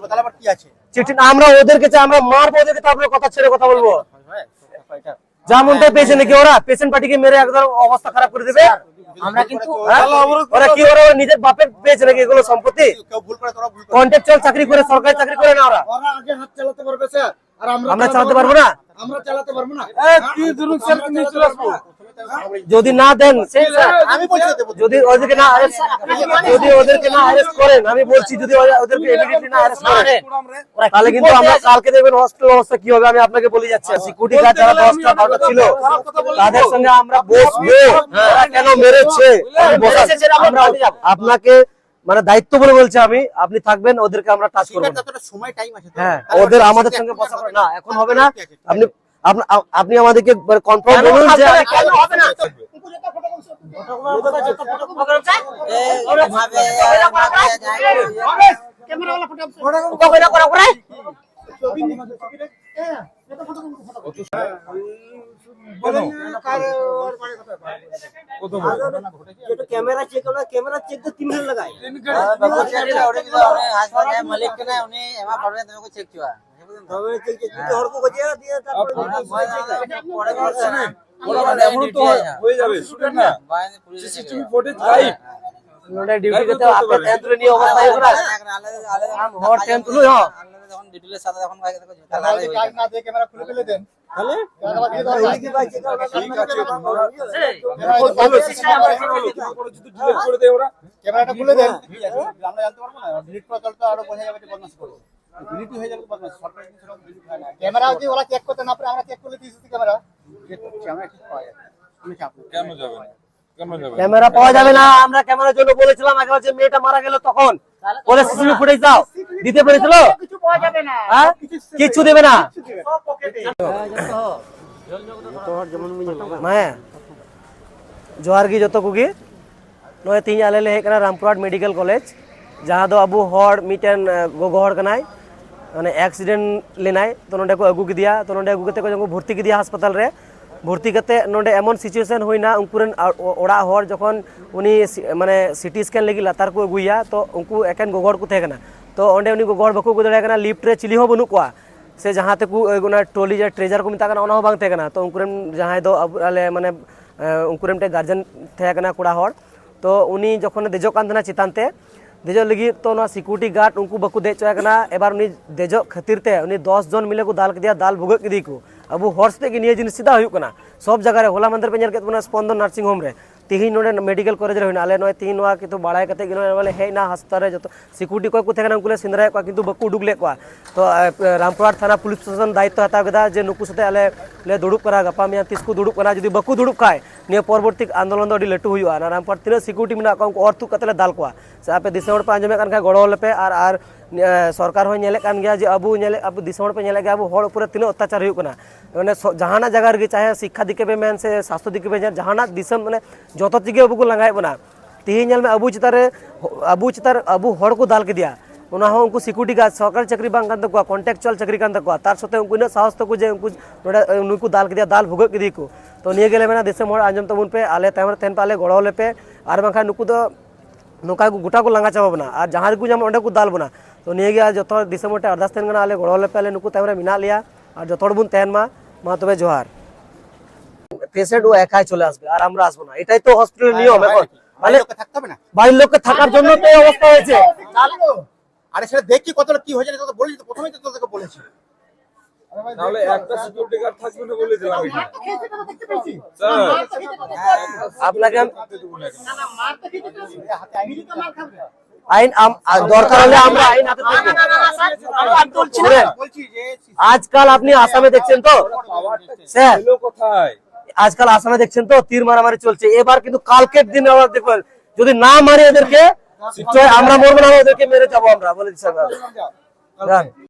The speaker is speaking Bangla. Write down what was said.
তাহলে আবার কি আছে? চিঠি আমরা ওদেরকে চাই, আমরা মারবো ওদেরকে, তারপরে কথা ছেড়ে কথা বলবো। যেমনটা পেয়েছে নাকি ওরা পেশেন্ট পার্টিকে মেরে একদম অবস্থা খারাপ করে দেবে। আমরা কিন্তু ওরা কি ওরা নিজের বাপের পেয়েছে নাকি এগুলো সম্পত্তি? কন্ট্রাকচুয়াল চাকরি করে, সরকারি চাকরি করে না ওরা। আগে হাত চালাতে পারবে স্যার, আর আমরা চালাতে পারবো না? আমরা চালাতে পারবো না। কি ধরুন স্যার নিয়ে চলে আসবো যদি না দেন, আমি বলছি যদি ওদেরকে না অ্যারেস্ট, যদি ওদেরকে না অ্যারেস্ট করেন, আমি বলছি যদি ওদেরকে ইমিডিয়েটলি না অ্যারেস্ট করেন, তাহলে কিন্তু আমরা কালকে দেখবেন হসপিটাল অবস্থা কি হবে। আমি আপনাকে বলে যাচ্ছি, সিকিউরিটি গার্ড যারা 10টা 12টা ছিল তাদের সঙ্গে আমরা বসবো, ওরা কেন মেরেছে আমরা আপনাকে মানে দায়িত্ব বলে বলছি আমি, আপনি থাকবেন, ওদেরকে আমরা টাচ করব না। সময় টাইম আছে তো। হ্যাঁ, ওদের আমাদের সঙ্গে বসা না, এখন হবে না। আপনি আমাদেরকে কনফার্ম বলুন যে কেন হবে না? ক্যামেরা চেক করো, ক্যামেরা চেক তো 3 মিনিট লাগায়। মালিক के ना उन्हें एमा पड़े तो को चेक किया তবে চেক চেক দিতে হড়কো গজিয়া দিয়ে তারপরে पड़े হয়ে যাবে শুনেন না সিসিটিভি ফুটেজ লাইভ নোডে ডিউটি করতে আপনি তেন্তুলে নিয়ে অবস্থা হয়ে গেল। हम हॉट तेंতুলে हो যখন ডিটেইলের সাথে যখন ভাই দেখো কাজ না দিয়ে ক্যামেরা খুলে ফেলে দেন, তাহলে তাহলে কি ভাই চেক করো ঠিক আছে বলো সিসিটিভি করে যদি ডিলিট করে দেয় ওরা ক্যামেরাটা খুলে দেন। আমরা জানতে পারবো না, ডিলিট করা চলতে আরো বোঝা যাবে যে বদমাশ করে ডিলিট হয়ে যাবে, বদমাশ সরকারি জিনিস সব ডিলিট হয় না। ক্যামেরা যদি ওরা চেক করতে না পারে, আমরা চেক করলে সিসিটিভি ক্যামেরা চেক করছি, আমরা ঠিক পাওয়া যাবে। আমি চাপ কেন যাবে না কেন যাবে ক্যামেরা পাওয়া যাবে না। আমরা ক্যামেরার জন্য বলেছিলাম একবার যে মেয়েটা মারা গেল তখন বলে সিসিটিভি ফুটেজ দাও, দিতে পেরেছিল? কিছু পাওয়া যাবে না, হ্যাঁ, কিছু দেবে না। সব পকেটে। मैं जोहार की जो कुगी नए तीन आले ले हेकना रामपुरहाट मेडिकल कॉलेज जहाँ दो अबू हर मिटन गोगो हर कनाय माने एक्सीडेंट लेनाय तो नोडे को अगू की दिया तो नोडे अगू कते को भर्ती की दिया अस्पताल रे भर्ती करते नोडे एमन सिचुएशन हुईना उनकुरन ओड़ा हर जखन उनी माने सिटी स्कैन लगी लातार को अगुया तो उनको एकेन गोगोड़ को थेकना तो ओंडे उनी गोगोड़ बको को दड़ेकना लिफ्ट रे चिली हो बनु कोआ से जहाँ तक ट्रॉली जो ट्रेजर को मिताकना ओना हो बांग थेकना तो उनकुरन जहाँ दो आले माने उनकुरन टे गार्जियन थेकना कुड़ा हर तो उनी जखन देजो कांदना चितानते देजो लगी तो ना सिक्योरिटी गार्ड उनको बको दे चोयकना एबार उनी देजो खातिर ते उनी 10 जन मिले को दाल के दिया दाल भुगत के दी को अब हॉर्स ते की निये जिनिस सीधा हुई कना सब जगह रे होला मंदिर पे ñel के स्पंदन नर्सिंग होम रे तिही नोडे मेडिकल कॉलेज रे होना आले नय तिही नोआ कितु बाड़ाय कते गिनो वाले हे ना हस्पताल रे जतो सिक्योरिटी को थेकना उनकुले सिंदराय को किंतु बको उडुक ले को तो रामपुरहाट थाना पुलिस प्रशासन दायित्व हता गदा जे नुकु सते आले ले दुडुक करा गपा मिया तिसकु दुडुक करा जदी बको दुडुक खाय निये परवर्ती आंदोलन दो लटू हुआ ना रामपुरहाट तिना सिक्योरिटी मिना को और तु कतले दाल को से आपे दिसमोड़ पे आंजमे कान खा गड़ो लेपे आर सरकार हो नेले कान गया जे अबु नेले अब दिसमोड़ पे नेले गया अब हर ऊपर तीन अत्याचार हुई कना माने जहाना जगह रे चाहे शिक्षा दिके पे मेन से स्वास्थ्य दिके पे जहाना दिसम माने जतो तिगे अबु को लंगाय बना तिही नेल में अबु चितार अबु हर को दाल के दिया उना हो उनको सिक्योरिटी गार्ड सरकारी चाकरी बांग कान तको कॉन्ट्रैक्चुअल चाकरी कान तको तार सते उनको न साहस तको जे उनको नोडे उनको दाल के दिया दाल भुगत के दी को तो निये गेले मेना दिसम हर आंजम तमुन पे आले तमर तेन पाले गड़ो लेपे आर बांखा नुकु दो नोका को गुटा को लंगा चाबा बना और जहां को जाम ओंडे को दाल बना तो निये गया जतो दिसम टे अरदास तेन गना आले गड़ो लेपे आले नुकु तमरे मिना लिया और जतो बुन तेन मा तबे जोहार पेशेंट ও একাই চলে আসবে আর আমরা আসবো না এটাই তো হসপিটালের নিয়ম এখন মানে থাকতে হবে না, বাইরের লোককে থাকার জন্য তো এই অবস্থা হয়েছে আরে সেটা দেখি কতটা কি হয়ে যায় তো বলেছি তো প্রথমেই তো তোদেরকে বলেছি। তাহলে একটা সিকিউরিটি গার্ড থাকবে না বলে দিলাম স্যার আপনাকে হাতে আইন দরকার হলে আমরা আইন হাতে তুলব। বলছি যে আজকাল আপনি আসামে দেখছেন তো স্যার এলো কোথায় আজকাল আসামে দেখছেন তো তীর মারামারি চলছে এবার কিন্তু কালকের দিন আমরা দেখবেন যদি না মারি এদেরকে আমরা মরবো না ওদেরকে মেরে যাবো আমরা বলে দিচ্ছি।